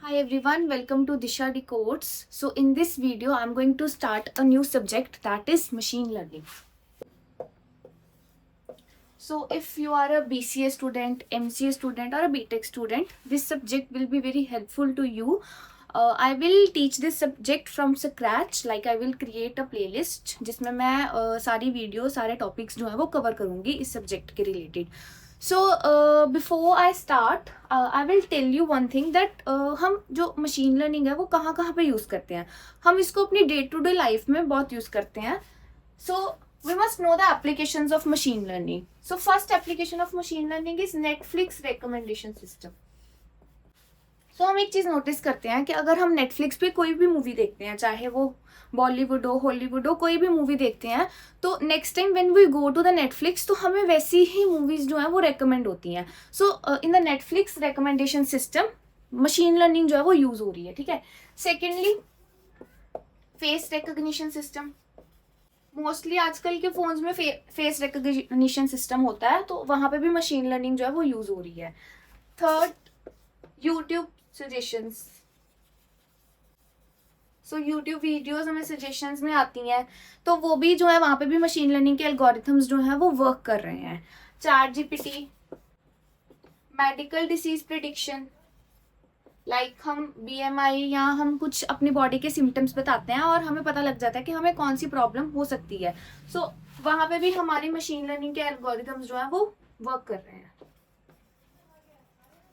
Hi everyone, welcome to Disha Decodes. So in this video, I'm going to start a new subject, that is machine learning. So if you are a BCA student, MCA student or a BTech student, this subject will be very helpful to you. I will teach this subject from scratch, like I will create a playlist जिसमें मैं सारी video सारे topics जो है वो cover करूँगी इस subject के related. So before I start I will tell you one thing that हम जो मशीन लर्निंग है वो कहाँ कहाँ पे यूज़ करते हैं. हम इसको अपनी डे टू डे लाइफ में बहुत यूज़ करते हैं. सो we must know the applications of machine learning. So first application of machine learning is Netflix recommendation system. So हम एक चीज़ नोटिस करते हैं कि अगर हम नेटफ्लिक्स पे कोई भी मूवी देखते हैं, चाहे वो बॉलीवुड हो, हॉलीवुड हो, कोई भी मूवी देखते हैं, तो next time when we go to the Netflix तो हमें वैसी ही मूवीज़ जो हैं वो रेकमेंड होती हैं. So in the Netflix recommendation system machine learning जो है वो यूज़ हो रही है. ठीक है. Secondly, face recognition system. Mostly आजकल के फोन्स में फेस रिकग्निशन सिस्टम होता है, तो वहाँ पे भी मशीन लर्निंग जो है वो यूज़ हो रही है. Third, YouTube suggestions. So YouTube videos हमें सजेशंस में आती हैं, तो वो भी जो है वहाँ पे भी मशीन लर्निंग के एल्गोरिथम्स जो हैं वो वर्क कर रहे हैं. Chat GPT, medical disease prediction, like हम BMI या हम कुछ अपनी बॉडी के सिम्टम्स बताते हैं और हमें पता लग जाता है कि हमें कौन सी प्रॉब्लम हो सकती है. सो वहाँ पे भी हमारी मशीन लर्निंग के एल्गोरिथम्स जो हैं वो वर्क कर रहे हैं.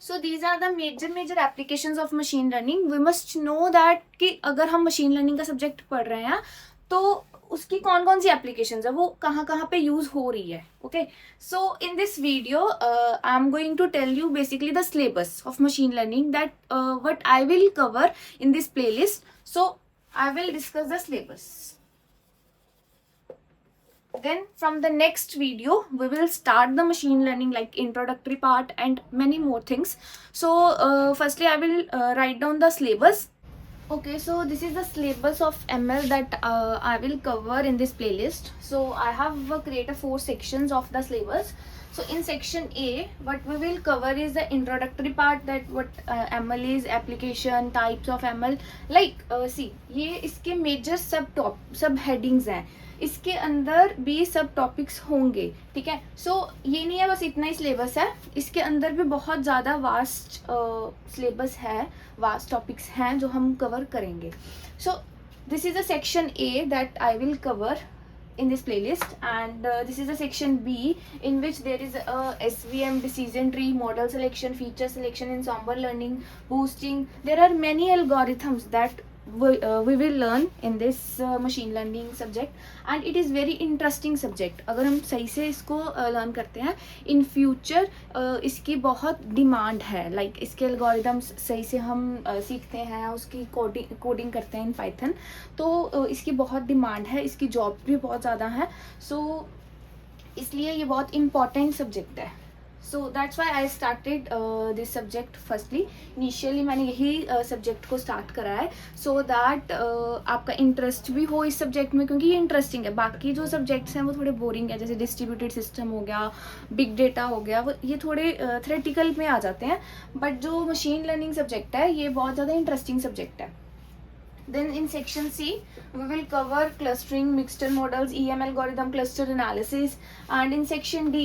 So these are the major applications of machine learning. We must know that कि अगर हम मशीन लर्निंग का सब्जेक्ट पढ़ रहे हैं तो उसकी कौन कौन सी एप्लीकेशंस है, वो कहाँ कहाँ पे यूज़ हो रही है. Okay. So in this video I am going to tell you basically the syllabus of machine learning that what I will cover in this playlist. So I will discuss the syllabus. Then from the next video we will start the machine learning, like introductory part and many more things. So firstly I will write down the syllabus. Okay, so this is the syllabus of ML that I will cover in this playlist. So I have created 4 sections of the syllabus. So in section A, what we will cover is the introductory part, that what ML is, application, types of ML. Like see, ये इसके major sub headings हैं. इसके अंदर भी सब topics होंगे. ठीक है. सो ये नहीं है बस इतना ही सिलेबस है, इसके अंदर भी बहुत ज़्यादा वास्ट सिलेबस है, वास्ट टॉपिक्स हैं जो हम कवर करेंगे. So this is a section A that I will cover in this playlist, and this is the section B in which there is a SVM, decision tree, model selection, feature selection, ensemble learning, boosting. There are many algorithms that we will learn in this machine learning subject, and it is very interesting subject. अगर हम सही से इसको learn करते हैं in future इसकी बहुत demand है. like इसके algorithms सही से हम सीखते हैं, उसकी कोडिंग करते हैं in Python, तो इसकी बहुत डिमांड है, इसकी जॉब भी बहुत ज़्यादा है. सो इसलिए ये बहुत important subject है. So that's why I started this subject firstly. Initially मैंने यही सब्जेक्ट को स्टार्ट करा है सो दैट आपका इंटरेस्ट भी हो इस सब्जेक्ट में, क्योंकि ये इंटरेस्टिंग है. बाकी जो सब्जेक्ट्स हैं वो थोड़े बोरिंग है, जैसे डिस्ट्रीब्यूटेड सिस्टम हो गया, बिग डेटा हो गया, वो ये थोड़े थ्योरेटिकल में आ जाते हैं. बट जो मशीन लर्निंग सब्जेक्ट है ये बहुत ज़्यादा इंटरेस्टिंग सब्जेक्ट है. Then in section C we will cover clustering, mixed models, EM algorithm, cluster analysis, and in section D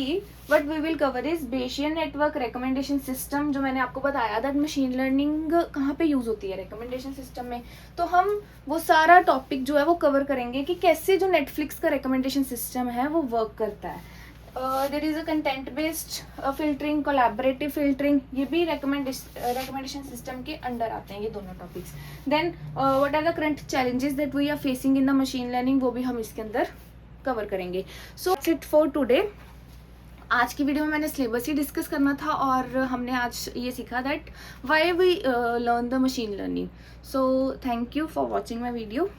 what we will cover is Bayesian network recommendation system. जो मैंने आपको बताया that machine learning कहाँ पे use होती है recommendation system में, तो हम वो सारा टॉपिक जो है वो कवर करेंगे कि कैसे जो नेटफ्लिक्स का recommendation system है वो वर्क करता है. There is a content based filtering, collaborative filtering, ये भी रिकमेंडेशन सिस्टम के अंडर आते हैं ये दोनों topics. Then what are the current challenges that we are facing in the machine learning, वो भी हम इसके अंदर कवर करेंगे. So it's it for today. आज की वीडियो में मैंने सिलेबस ही डिस्कस करना था और हमने आज ये सीखा that why we learn the machine learning. So thank you for watching my video.